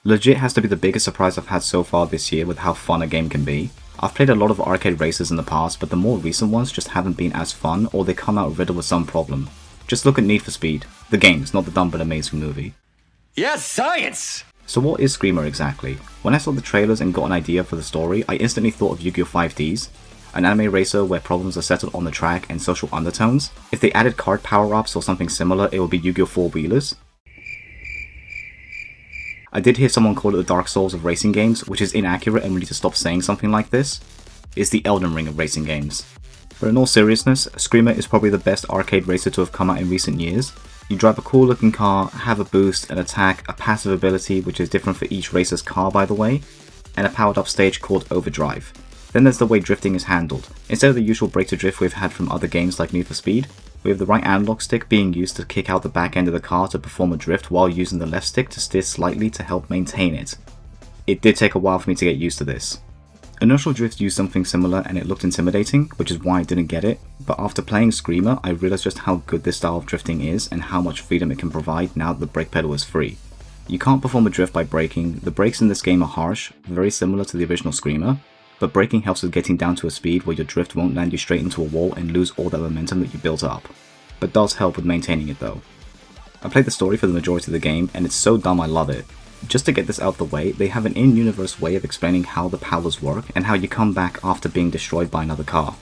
Legit has to be the biggest surprise I've had so far this year with how fun a game can be. I've played a lot of arcade races in the past, but the more recent ones just haven't been as fun, or they come out riddled with some problem. Just look at Need for Speed. The games, not the dumb but amazing movie. Yes, science! So what is Screamer exactly? When I saw the trailers and got an idea for the story, I instantly thought of Yu-Gi-Oh! 5Ds, an anime racer where problems are settled on the track and social undertones. If they added card power-ups or something similar, it would be Yu-Gi-Oh! 4-wheelers. I did hear someone call it the Dark Souls of racing games, which is inaccurate and we need to stop saying something like this. It's the Elden Ring of racing games. But in all seriousness, Screamer is probably the best arcade racer to have come out in recent years. You drive a cool looking car, have a boost, an attack, a passive ability which is different for each racer's car by the way, and a powered up stage called Overdrive. Then there's the way drifting is handled. Instead of the usual break to drift we've had from other games like Need for Speed, we have the right analog stick being used to kick out the back end of the car to perform a drift while using the left stick to steer slightly to help maintain it. It did take a while for me to get used to this. Inertial Drift used something similar and it looked intimidating, which is why I didn't get it, but after playing Screamer I realized just how good this style of drifting is and how much freedom it can provide now that the brake pedal is free. You can't perform a drift by braking, the brakes in this game are harsh, very similar to the original Screamer, but braking helps with getting down to a speed where your drift won't land you straight into a wall and lose all that momentum that you built up, but does help with maintaining it though. I played the story for the majority of the game and it's so dumb I love it. Just to get this out the way, they have an in-universe way of explaining how the powers work and how you come back after being destroyed by another car.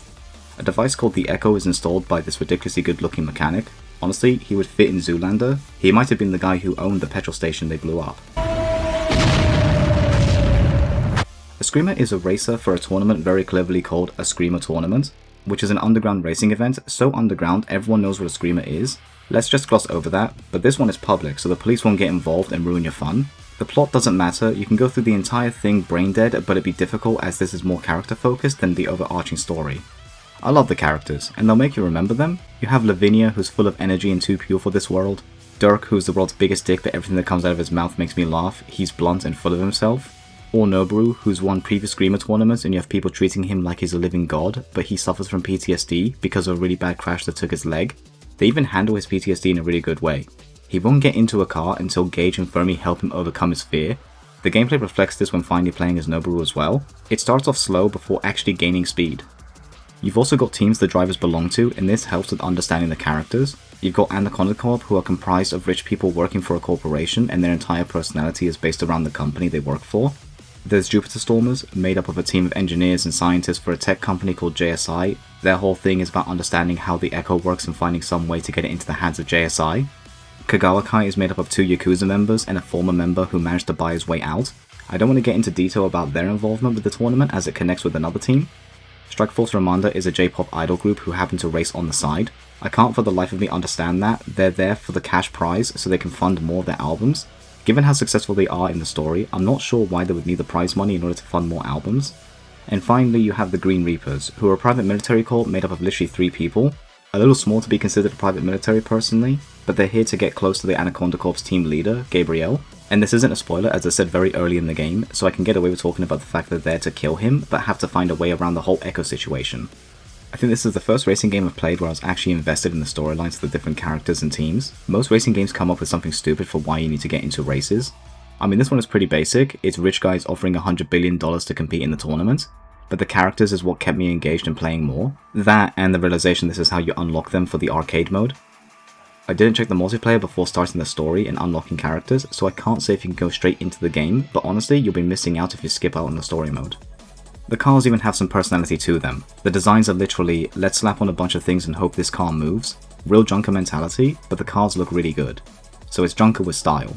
A device called the Echo is installed by this ridiculously good looking mechanic. Honestly, he would fit in Zoolander. He might have been the guy who owned the petrol station they blew up. A Screamer is a racer for a tournament very cleverly called a Screamer Tournament, which is an underground racing event, so underground everyone knows what a Screamer is. Let's just gloss over that, but this one is public so the police won't get involved and ruin your fun. The plot doesn't matter, you can go through the entire thing brain dead, but it'd be difficult as this is more character focused than the overarching story. I love the characters, and they'll make you remember them. You have Lavinia, who's full of energy and too pure for this world. Dirk, who's the world's biggest dick but everything that comes out of his mouth makes me laugh, he's blunt and full of himself. Or Noboru, who's won previous Screamer tournaments and you have people treating him like he's a living god, but he suffers from PTSD because of a really bad crash that took his leg. They even handle his PTSD in a really good way. He won't get into a car until Gage and Fermi help him overcome his fear. The gameplay reflects this when finally playing as Noboru as well. It starts off slow before actually gaining speed. You've also got teams the drivers belong to, and this helps with understanding the characters. You've got Anaconda Corp, who are comprised of rich people working for a corporation and their entire personality is based around the company they work for. There's Jupiter Stormers, made up of a team of engineers and scientists for a tech company called JSI. Their whole thing is about understanding how the Echo works and finding some way to get it into the hands of JSI. Kagawa Kai is made up of 2 Yakuza members and a former member who managed to buy his way out. I don't want to get into detail about their involvement with the tournament as it connects with another team. Strikeforce Ramanda is a J-pop idol group who happen to race on the side. I can't for the life of me understand that. They're there for the cash prize so they can fund more of their albums. Given how successful they are in the story, I'm not sure why they would need the prize money in order to fund more albums. And finally you have the Green Reapers, who are a private military corps made up of literally 3 people. A little small to be considered a private military personally, but they're here to get close to the Anaconda Corp's team leader, Gabriel. And this isn't a spoiler as I said very early in the game, so I can get away with talking about the fact that they're there to kill him, but have to find a way around the whole Echo situation. I think this is the first racing game I've played where I was actually invested in the storylines of the different characters and teams. Most racing games come up with something stupid for why you need to get into races. I mean, this one is pretty basic. It's rich guys offering $100 billion to compete in the tournament, but the characters is what kept me engaged in playing more. That and the realization this is how you unlock them for the arcade mode. I didn't check the multiplayer before starting the story and unlocking characters, so I can't say if you can go straight into the game, but honestly you'll be missing out if you skip out on the story mode. The cars even have some personality to them. The designs are literally, let's slap on a bunch of things and hope this car moves. Real junker mentality, but the cars look really good. So it's junker with style.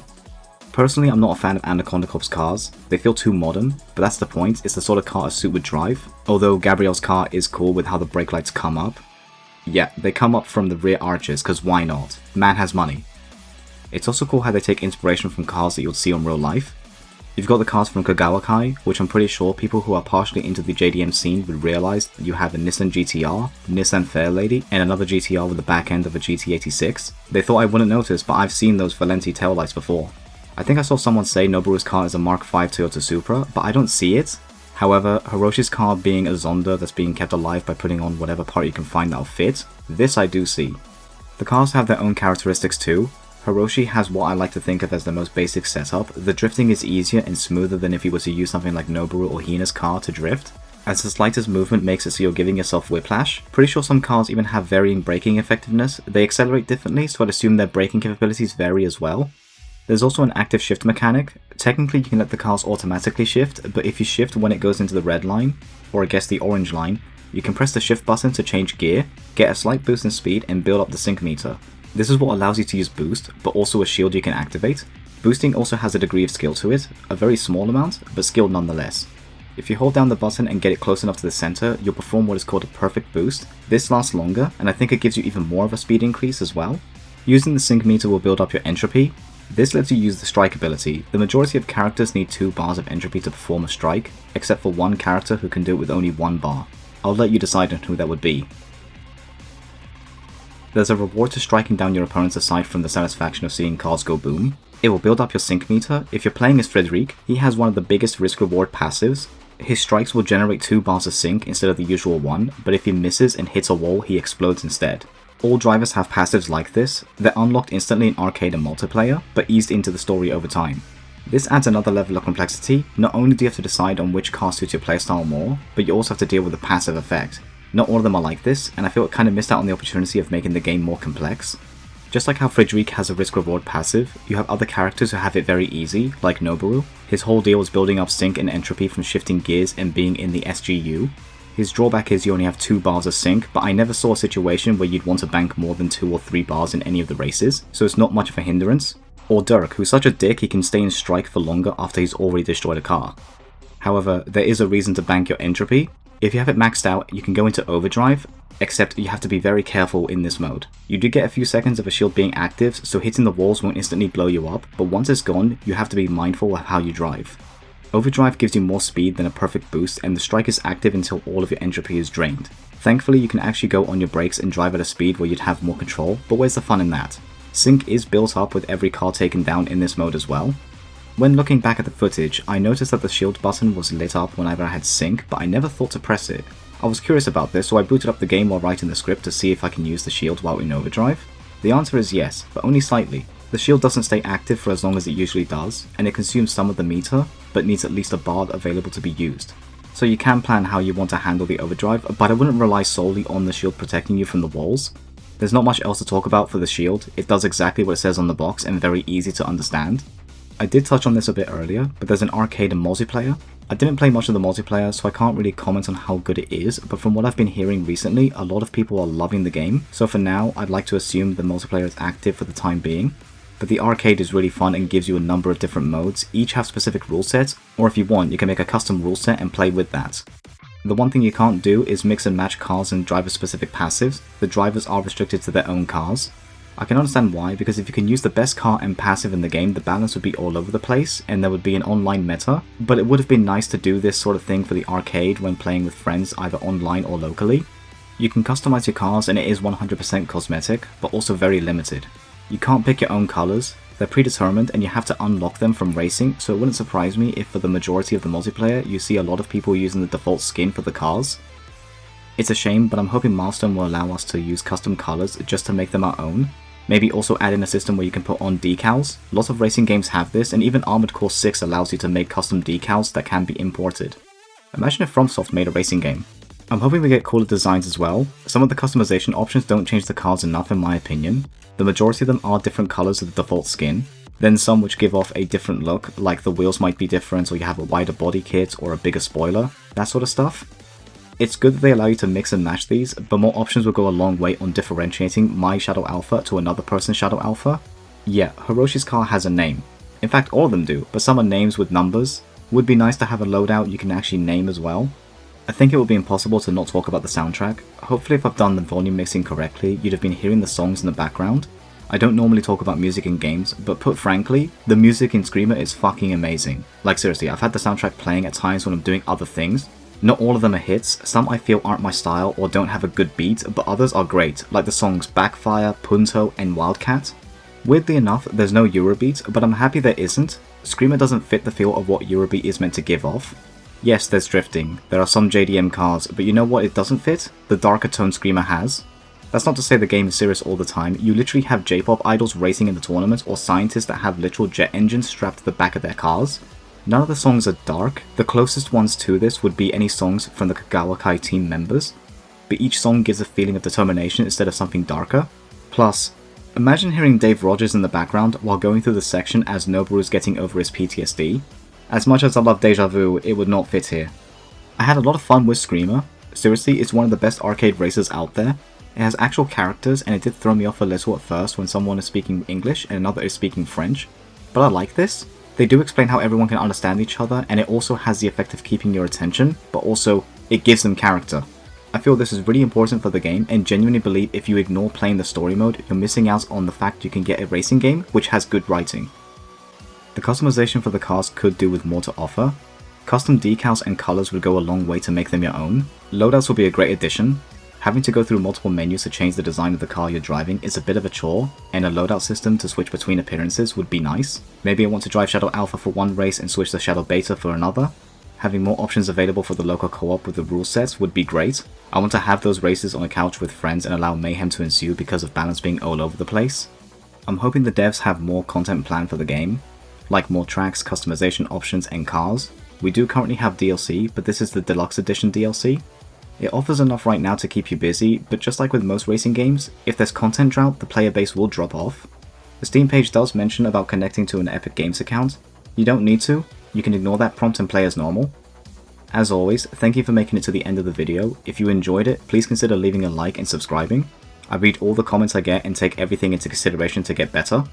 Personally, I'm not a fan of Anaconda Corp's cars. They feel too modern, but that's the point, it's the sort of car a suit would drive. Although Gabriel's car is cool with how the brake lights come up. Yeah, they come up from the rear arches, cause why not? Man has money. It's also cool how they take inspiration from cars that you'll see in real life. You've got the cars from Kagawa Kai, which I'm pretty sure people who are partially into the JDM scene would realise that you have a Nissan GTR, Nissan Fairlady, and another GTR with the back end of a GT86. They thought I wouldn't notice, but I've seen those Valenti taillights before. I think I saw someone say Noboru's car is a Mark V Toyota Supra, but I don't see it. However, Hiroshi's car being a Zonda that's being kept alive by putting on whatever part you can find that'll fit, this I do see. The cars have their own characteristics too. Hiroshi has what I like to think of as the most basic setup. The drifting is easier and smoother than if you were to use something like Noboru or Hina's car to drift, as the slightest movement makes it so you're giving yourself whiplash. Pretty sure some cars even have varying braking effectiveness. They accelerate differently, so I'd assume their braking capabilities vary as well. There's also an active shift mechanic. Technically you can let the cars automatically shift, but if you shift when it goes into the red line, or I guess the orange line, you can press the shift button to change gear, get a slight boost in speed, and build up the sync meter. This is what allows you to use boost, but also a shield you can activate. Boosting also has a degree of skill to it, a very small amount, but skill nonetheless. If you hold down the button and get it close enough to the center, you'll perform what is called a perfect boost. This lasts longer, and I think it gives you even more of a speed increase as well. Using the sync meter will build up your entropy. This lets you use the strike ability. The majority of characters need 2 bars of entropy to perform a strike, except for one character who can do it with only 1 bar. I'll let you decide on who that would be. There's a reward to striking down your opponents aside from the satisfaction of seeing cars go boom. It will build up your sync meter. If you're playing as Frederic, he has one of the biggest risk-reward passives. His strikes will generate 2 bars of sync instead of the usual 1, but if he misses and hits a wall, he explodes instead. All drivers have passives like this. They're unlocked instantly in arcade and multiplayer, but eased into the story over time. This adds another level of complexity. Not only do you have to decide on which car suits your playstyle more, but you also have to deal with the passive effect. Not all of them are like this, and I feel it kinda missed out on the opportunity of making the game more complex. Just like how Frederic has a risk-reward passive, you have other characters who have it very easy, like Noboru. His whole deal is building up sync and entropy from shifting gears and being in the SGU. His drawback is you only have 2 bars of sync, but I never saw a situation where you'd want to bank more than 2 or 3 bars in any of the races, so it's not much of a hindrance. Or Dirk, who's such a dick he can stay in strike for longer after he's already destroyed a car. However, there is a reason to bank your entropy. If you have it maxed out, you can go into overdrive, except you have to be very careful in this mode. You do get a few seconds of a shield being active, so hitting the walls won't instantly blow you up, but once it's gone, you have to be mindful of how you drive. Overdrive gives you more speed than a perfect boost, and the strike is active until all of your entropy is drained. Thankfully, you can actually go on your brakes and drive at a speed where you'd have more control, but where's the fun in that? Sync is built up with every car taken down in this mode as well. When looking back at the footage, I noticed that the shield button was lit up whenever I had sync, but I never thought to press it. I was curious about this, so I booted up the game while writing the script to see if I can use the shield while in overdrive. The answer is yes, but only slightly. The shield doesn't stay active for as long as it usually does, and it consumes some of the meter, but needs at least a bar available to be used. So you can plan how you want to handle the overdrive, but I wouldn't rely solely on the shield protecting you from the walls. There's not much else to talk about for the shield. It does exactly what it says on the box and very easy to understand. I did touch on this a bit earlier, but there's an arcade and multiplayer. I didn't play much of the multiplayer, so I can't really comment on how good it is, but from what I've been hearing recently, a lot of people are loving the game, so for now, I'd like to assume the multiplayer is active for the time being. But the arcade is really fun and gives you a number of different modes, each have specific rule sets, or if you want, you can make a custom rule set and play with that. The one thing you can't do is mix and match cars and driver-specific passives. The drivers are restricted to their own cars. I can understand why, because if you can use the best car and passive in the game, the balance would be all over the place, and there would be an online meta, but it would have been nice to do this sort of thing for the arcade when playing with friends either online or locally. You can customize your cars and it is 100% cosmetic, but also very limited. You can't pick your own colors, they're predetermined and you have to unlock them from racing, so it wouldn't surprise me if for the majority of the multiplayer you see a lot of people using the default skin for the cars. It's a shame, but I'm hoping Milestone will allow us to use custom colors just to make them our own. Maybe also add in a system where you can put on decals. Lots of racing games have this, and even Armored Core 6 allows you to make custom decals that can be imported. Imagine if FromSoft made a racing game. I'm hoping we get cooler designs as well. Some of the customization options don't change the cars enough in my opinion. The majority of them are different colors of the default skin. Then some which give off a different look, like the wheels might be different or you have a wider body kit or a bigger spoiler, that sort of stuff. It's good that they allow you to mix and match these, but more options will go a long way on differentiating my Shadow Alpha to another person's Shadow Alpha. Yeah, Hiroshi's car has a name. In fact, all of them do, but some are names with numbers. Would be nice to have a loadout you can actually name as well. I think it would be impossible to not talk about the soundtrack. Hopefully if I've done the volume mixing correctly, you'd have been hearing the songs in the background. I don't normally talk about music in games, but put frankly, the music in Screamer is fucking amazing. Like seriously, I've had the soundtrack playing at times when I'm doing other things. Not all of them are hits, some I feel aren't my style or don't have a good beat, but others are great, like the songs Backfire, Punto, and Wildcat. Weirdly enough, there's no Eurobeat, but I'm happy there isn't. Screamer doesn't fit the feel of what Eurobeat is meant to give off. Yes, there's drifting, there are some JDM cars, but you know what it doesn't fit? The darker tone Screamer has. That's not to say the game is serious all the time, you literally have J-pop idols racing in the tournament or scientists that have literal jet engines strapped to the back of their cars. None of the songs are dark, the closest ones to this would be any songs from the Kagawa Kai team members, but each song gives a feeling of determination instead of something darker. Plus, imagine hearing Dave Rogers in the background while going through the section as Noboru is getting over his PTSD. As much as I love Deja Vu, it would not fit here. I had a lot of fun with Screamer. Seriously, it's one of the best arcade racers out there. It has actual characters and it did throw me off a little at first when someone is speaking English and another is speaking French, but I like this. They do explain how everyone can understand each other, and it also has the effect of keeping your attention, but also, it gives them character. I feel this is really important for the game, and genuinely believe if you ignore playing the story mode, you're missing out on the fact you can get a racing game which has good writing. The customization for the cars could do with more to offer. Custom decals and colours would go a long way to make them your own. Loadouts will be a great addition. Having to go through multiple menus to change the design of the car you're driving is a bit of a chore, and a loadout system to switch between appearances would be nice. Maybe I want to drive Shadow Alpha for one race and switch to Shadow Beta for another. Having more options available for the local co-op with the rule sets would be great. I want to have those races on a couch with friends and allow mayhem to ensue because of balance being all over the place. I'm hoping the devs have more content planned for the game, like more tracks, customization options, and cars. We do currently have DLC, but this is the Deluxe Edition DLC. It offers enough right now to keep you busy, but just like with most racing games, if there's content drought, the player base will drop off. The Steam page does mention about connecting to an Epic Games account. You don't need to, you can ignore that prompt and play as normal. As always, thank you for making it to the end of the video. If you enjoyed it, please consider leaving a like and subscribing. I read all the comments I get and take everything into consideration to get better.